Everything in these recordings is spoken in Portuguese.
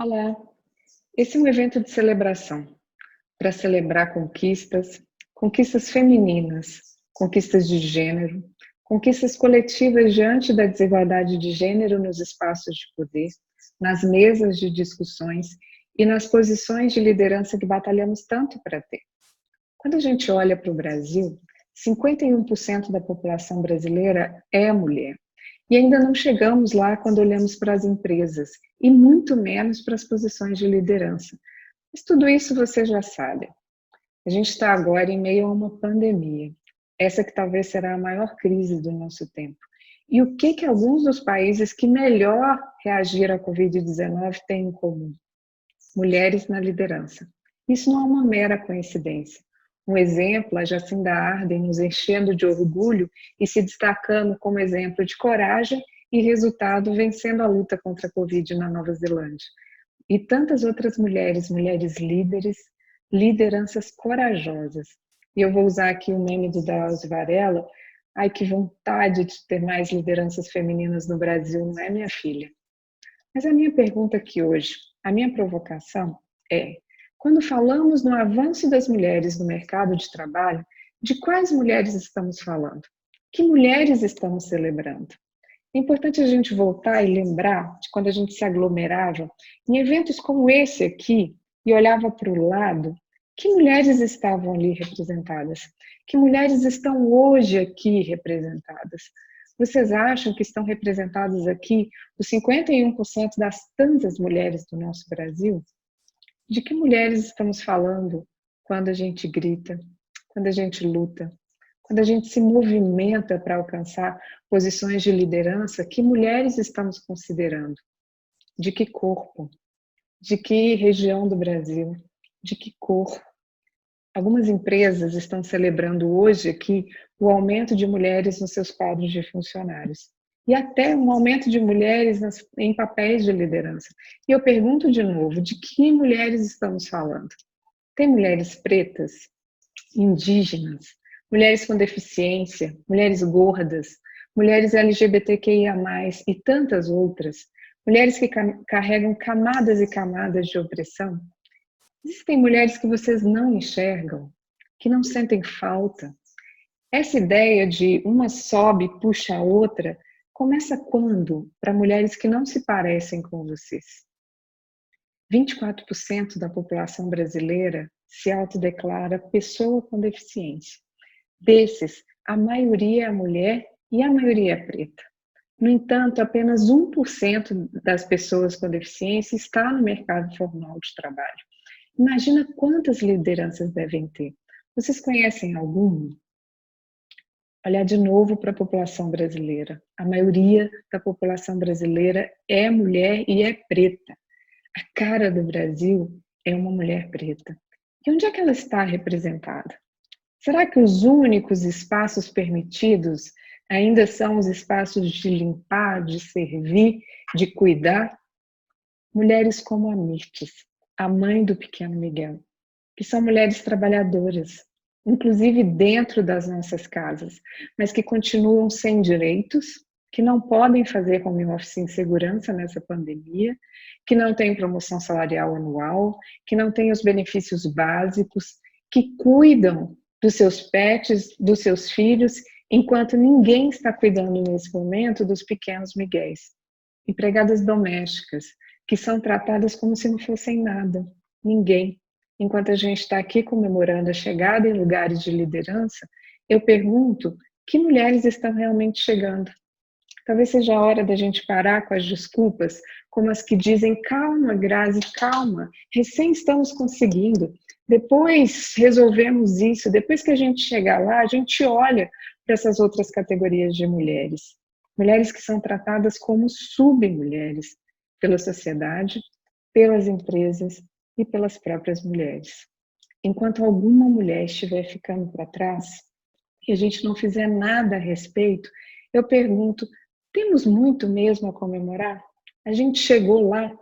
Olá, esse é um evento de celebração, para celebrar conquistas femininas, conquistas de gênero, conquistas coletivas diante da desigualdade de gênero nos espaços de poder, nas mesas de discussões e nas posições de liderança que batalhamos tanto para ter. Quando a gente olha para o Brasil, 51% da população brasileira é mulher. E ainda não chegamos lá quando olhamos para as empresas, e muito menos para as posições de liderança. Mas tudo isso você já sabe. A gente está agora em meio a uma pandemia, essa que talvez será a maior crise do nosso tempo. E o que alguns dos países que melhor reagiram à Covid-19 têm em comum? Mulheres na liderança. Isso não é uma mera coincidência. Um exemplo, a Jacinda Ardern nos enchendo de orgulho e se destacando como exemplo de coragem e resultado vencendo a luta contra a Covid na Nova Zelândia. E tantas outras mulheres, mulheres líderes, lideranças corajosas. E eu vou usar aqui o meme do Drauzio Varela. Ai, que vontade de ter mais lideranças femininas no Brasil, não é, minha filha? Mas a minha pergunta aqui hoje, a minha provocação é: quando falamos no avanço das mulheres no mercado de trabalho, de quais mulheres estamos falando? Que mulheres estamos celebrando? É importante a gente voltar e lembrar de quando a gente se aglomerava em eventos como esse aqui e olhava para o lado, que mulheres estavam ali representadas? Que mulheres estão hoje aqui representadas? Vocês acham que estão representadas aqui os 51% das tantas mulheres do nosso Brasil? De que mulheres estamos falando quando a gente grita, quando a gente luta, quando a gente se movimenta para alcançar posições de liderança? Que mulheres estamos considerando? De que corpo? De que região do Brasil? De que cor? Algumas empresas estão celebrando hoje aqui o aumento de mulheres nos seus quadros de funcionários e até um aumento de mulheres em papéis de liderança. E eu pergunto de novo, de que mulheres estamos falando? Tem mulheres pretas, indígenas, mulheres com deficiência, mulheres gordas, mulheres LGBTQIA+, e tantas outras, mulheres que carregam camadas e camadas de opressão. Existem mulheres que vocês não enxergam, que não sentem falta. Essa ideia de uma sobe e puxa a outra começa quando? Para mulheres que não se parecem com vocês. 24% da população brasileira se autodeclara pessoa com deficiência. Desses, a maioria é mulher e a maioria é preta. No entanto, apenas 1% das pessoas com deficiência está no mercado formal de trabalho. Imagina quantas lideranças devem ter. Vocês conhecem alguma? Olhar de novo para a população brasileira. A maioria da população brasileira é mulher e é preta. A cara do Brasil é uma mulher preta. E onde é que ela está representada? Será que os únicos espaços permitidos ainda são os espaços de limpar, de servir, de cuidar? Mulheres como a Mirtes, a mãe do pequeno Miguel, que são mulheres trabalhadoras, inclusive dentro das nossas casas, mas que continuam sem direitos, que não podem fazer home office em segurança nessa pandemia, que não têm promoção salarial anual, que não têm os benefícios básicos, que cuidam dos seus pets, dos seus filhos, enquanto ninguém está cuidando nesse momento dos pequenos Miguéis. Empregadas domésticas, que são tratadas como se não fossem nada, ninguém. Enquanto a gente está aqui comemorando a chegada em lugares de liderança, eu pergunto: que mulheres estão realmente chegando? Talvez seja a hora da gente parar com as desculpas, como as que dizem: calma, Grazi, calma, recém estamos conseguindo, depois resolvemos isso, depois que a gente chegar lá, a gente olha para essas outras categorias de mulheres. Mulheres que são tratadas como submulheres pela sociedade, pelas empresas e pelas próprias mulheres. Enquanto alguma mulher estiver ficando para trás e a gente não fizer nada a respeito, eu pergunto: temos muito mesmo a comemorar? A gente chegou lá.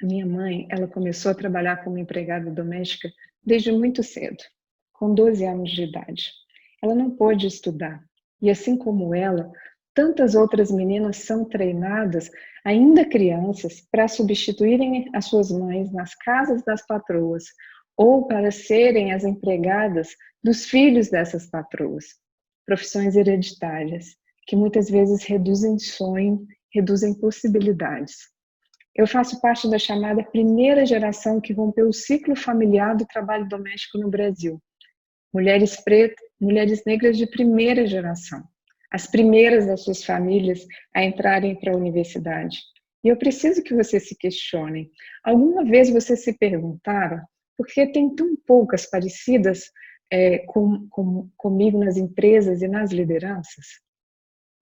A minha mãe, ela começou a trabalhar como empregada doméstica desde muito cedo, com 12 anos de idade. Ela não pôde estudar e, assim como ela, Tantas outras meninas são treinadas, ainda crianças, para substituírem as suas mães nas casas das patroas ou para serem as empregadas dos filhos dessas patroas. Profissões hereditárias, que muitas vezes reduzem sonho, reduzem possibilidades. Eu faço parte da chamada primeira geração que rompeu o ciclo familiar do trabalho doméstico no Brasil. Mulheres pretas, mulheres negras de primeira geração, as primeiras das suas famílias a entrarem para a universidade. E eu preciso que vocês se questionem. Alguma vez vocês se perguntaram por que tem tão poucas parecidas comigo nas empresas e nas lideranças?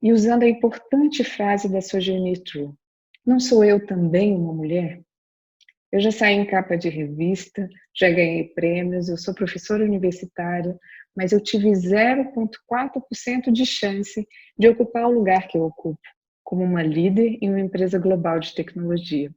E usando a importante frase da Sojourner Truth, não sou eu também uma mulher? Eu já saí em capa de revista, já ganhei prêmios, eu sou professora universitária, mas eu tive 0,4% de chance de ocupar o lugar que eu ocupo, como uma líder em uma empresa global de tecnologia.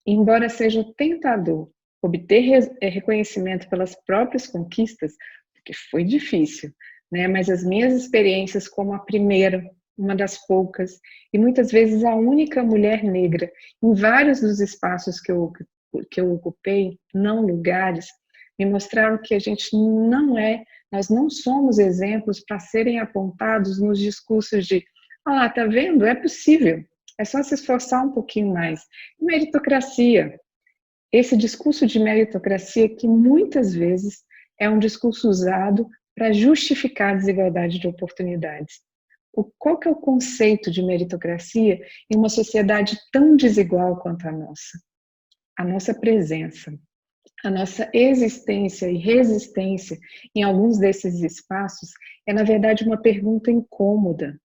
E embora seja tentador obter reconhecimento pelas próprias conquistas, porque foi difícil, né? Mas as minhas experiências como a primeira, uma das poucas, e muitas vezes a única mulher negra em vários dos espaços que eu ocupei, não lugares, me mostraram que a gente nós não somos exemplos para serem apontados nos discursos de tá vendo? É possível, é só se esforçar um pouquinho mais. Meritocracia, esse discurso de meritocracia que muitas vezes é um discurso usado para justificar a desigualdade de oportunidades. Qual que é o conceito de meritocracia em uma sociedade tão desigual quanto a nossa? A nossa presença, a nossa existência e resistência em alguns desses espaços é, na verdade, uma pergunta incômoda.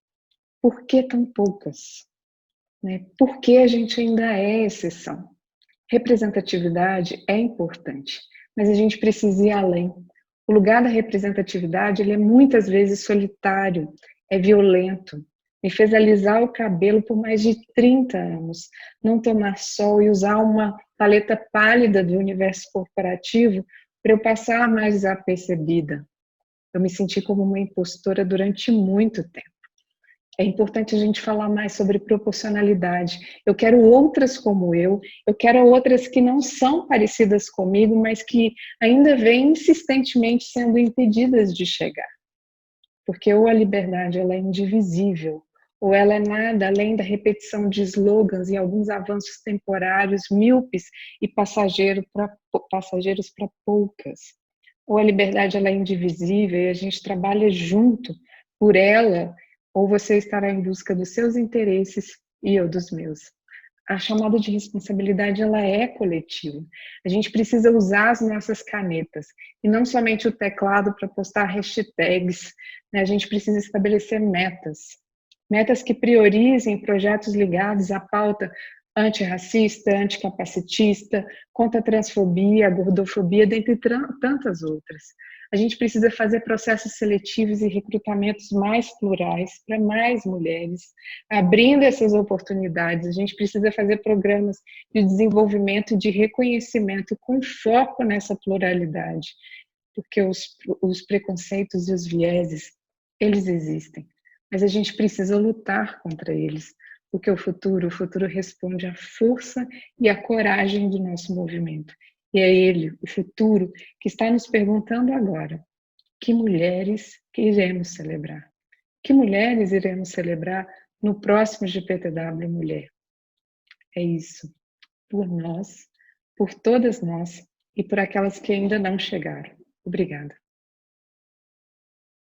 Por que tão poucas? Né? Por que a gente ainda é exceção? Representatividade é importante, mas a gente precisa ir além. O lugar da representatividade ele é muitas vezes solitário, é violento. Me fez alisar o cabelo por mais de 30 anos, não tomar sol e usar uma paleta pálida do universo corporativo para eu passar mais desapercebida. Eu me senti como uma impostora durante muito tempo. É importante a gente falar mais sobre proporcionalidade. Eu quero outras como eu quero outras que não são parecidas comigo, mas que ainda vêm insistentemente sendo impedidas de chegar. Porque ou a liberdade ela é indivisível, ou ela é nada além da repetição de slogans e alguns avanços temporários míopes e passageiros para poucas. Ou a liberdade ela é indivisível e a gente trabalha junto por ela, ou você estará em busca dos seus interesses e eu dos meus. A chamada de responsabilidade ela é coletiva. A gente precisa usar as nossas canetas e não somente o teclado para postar hashtags, né? A gente precisa estabelecer metas que priorizem projetos ligados à pauta antirracista, anticapacitista, contra a transfobia, a gordofobia, dentre tantas outras. A gente precisa fazer processos seletivos e recrutamentos mais plurais para mais mulheres, abrindo essas oportunidades. A gente precisa fazer programas de desenvolvimento e de reconhecimento com foco nessa pluralidade, porque os preconceitos e os vieses, eles existem, mas a gente precisa lutar contra eles, porque o futuro responde à força e à coragem do nosso movimento. E é ele, o futuro, que está nos perguntando agora: que mulheres que iremos celebrar? Que mulheres iremos celebrar no próximo GPTW Mulher? É isso, por nós, por todas nós e por aquelas que ainda não chegaram. Obrigada.